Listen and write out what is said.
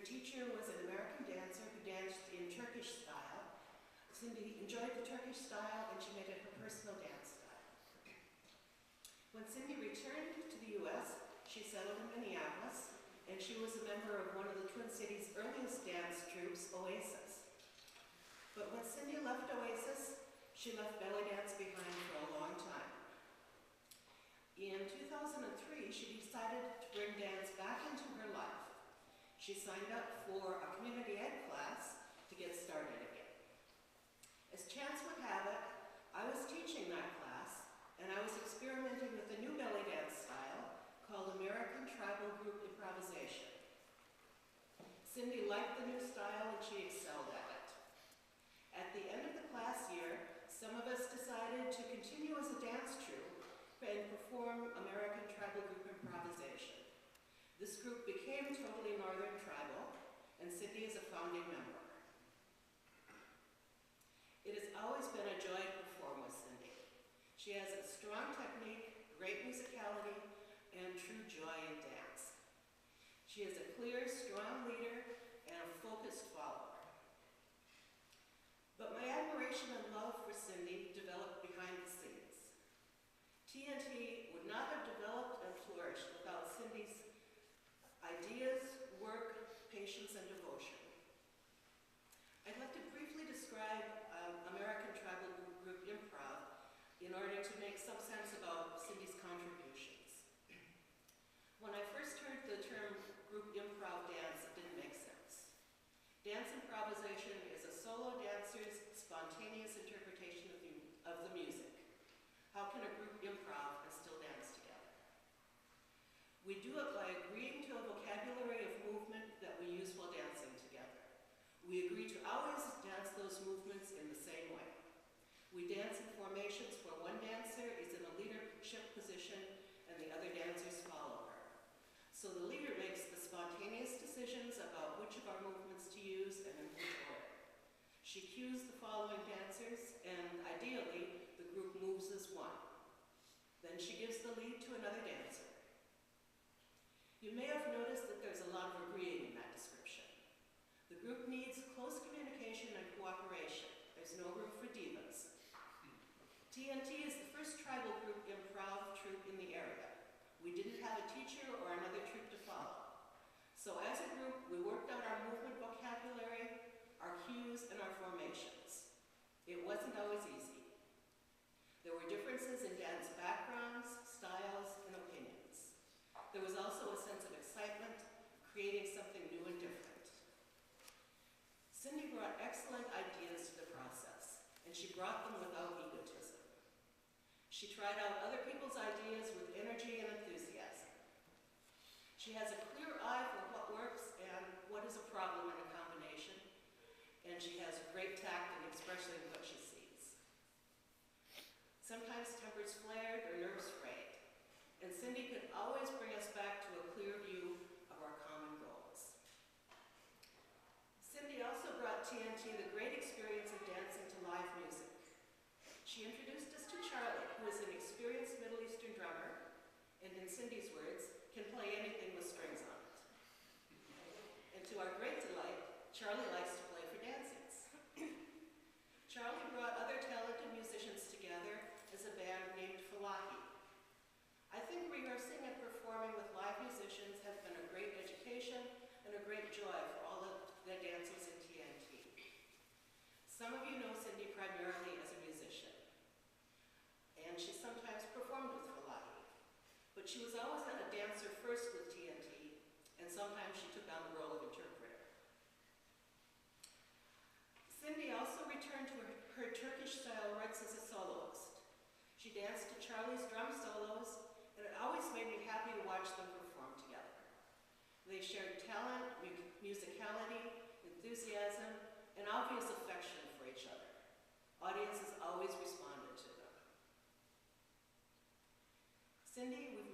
Her teacher was an American dancer who danced in Turkish style. Cindy enjoyed the Turkish style and she made it her personal dance style. When Cindy returned to the U.S., she settled in Minneapolis, and she was a member of one of the Twin Cities' earliest dance troupes, Oasis. But when Cindy left Oasis, she left belly dance behind for a long time. In 2003, she decided to bring dance back into her life. She signed up for a community ed class to get started again. As chance would have it, I was teaching that class, and I was experimenting with a new belly dance style called American Tribal Group Improvisation. Cindy liked the new style and she excelled at it. At the end of the class year, some of us decided to continue as a dance troupe and perform American Tribal Group Improvisation. This group became Totally Northern Tribal, and Cindy is a founding member. It has always been a joy to perform with Cindy. She has a strong technique, great musicality, and true joy in dance. She is a clear, strong leader and a focused follower. But my admiration and love for Cindy developed behind the scenes. TNT would not have developed and flourished without Cindy's ideas, work, patience, and devotion. I'd like to briefly describe American Tribal Group Improv in order to make some sense about Cindy's contributions. When I first heard the term group improv dance, it didn't make sense. Dance improvisation is a solo dancer's spontaneous interpretation of the music. How can a group improv and still dance together? We do it by agreeing to a vocabulary of movement that we use while dancing together. We agree to always dance those movements in the same way. We dance in formations where one dancer is in a leadership position and the other dancers follow her. So the leader makes the spontaneous decisions about which of our movements to use and in which order. She cues the following dancers, and ideally, the group moves as one. Then she gives the lead to another dancer. You may have noticed that there's a lot of agreeing in that description. The group needs close communication and cooperation. There's no room for divas. TNT is the first tribal group improv troupe in the area. We didn't have a teacher or another troupe to follow. So as a group, we worked out our movement vocabulary, our cues, and our formations. It wasn't always easy. There were differences in dance backgrounds, styles, and opinions. There was also a sense of excitement, creating something new and different. Cindy brought excellent ideas to the process, and she brought them without egotism. She tried out other people's ideas with energy and enthusiasm. She has a clear eye for what works and what is a problem in a combination, and she has great tact in expressing what she sees. Sometimes tempers flared or nerves frayed, and Cindy could always bring us back to a clear view of our common goals. Cindy also brought TNT the great experience of dancing to live music. She introduced us to Charlie, who is an experienced Middle Eastern drummer, and in Cindy's words, can play anything with strings on it. And to our great delight, Charlie likes to play for dances. Charlie brought other talented musicians together as a band named Falahi. I think rehearsing and performing with live musicians has been a great education and a great joy for all of the dancers in TNT. Some of you know Cindy primarily as a musician, and she sometimes performed with Falahi, but she was always a dancer first with TNT, and sometimes she took on the role of interpreter. Cindy also returned to her Turkish-style roots as a soloist. She danced to Charlie's drum solos, and it always made me happy to watch them perform together. They shared talent, musicality, enthusiasm, and obvious affection for each other. Audiences always responded to them. Cindy, we've